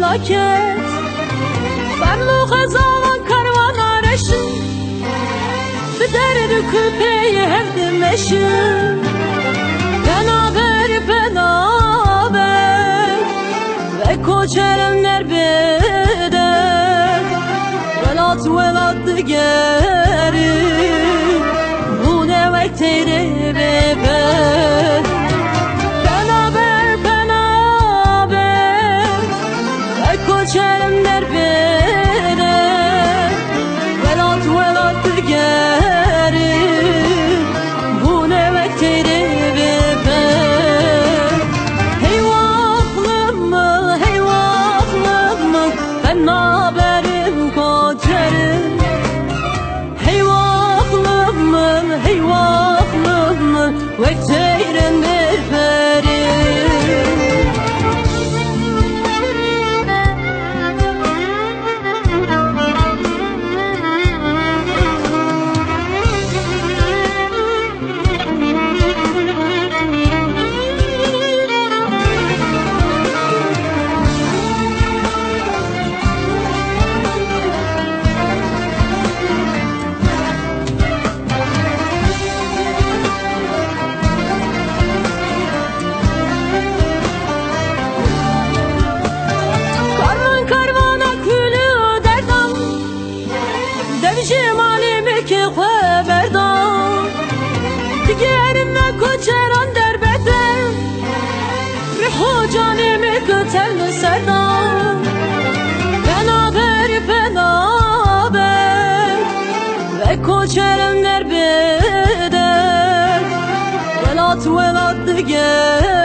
felaket. Berlu xezavan karvan reşin, bir derdi küpeyi hevdim eşin. Penaber ve koçerenler beder. Velat velat digeri, bu ne vakteydi beber. Koçerenler beder. Velat velat digeri, bu ne vakteydi beber. Hey vaklım mı, ben haberim koçerim. Hey vaklım mı, vakteyden berberim. Cemalimi ki xeberdan, digerimle koçeran derbeder. Ruhu canimi kötelmi serdan. Penaber ve koçeran derbeder. Velat velat diger.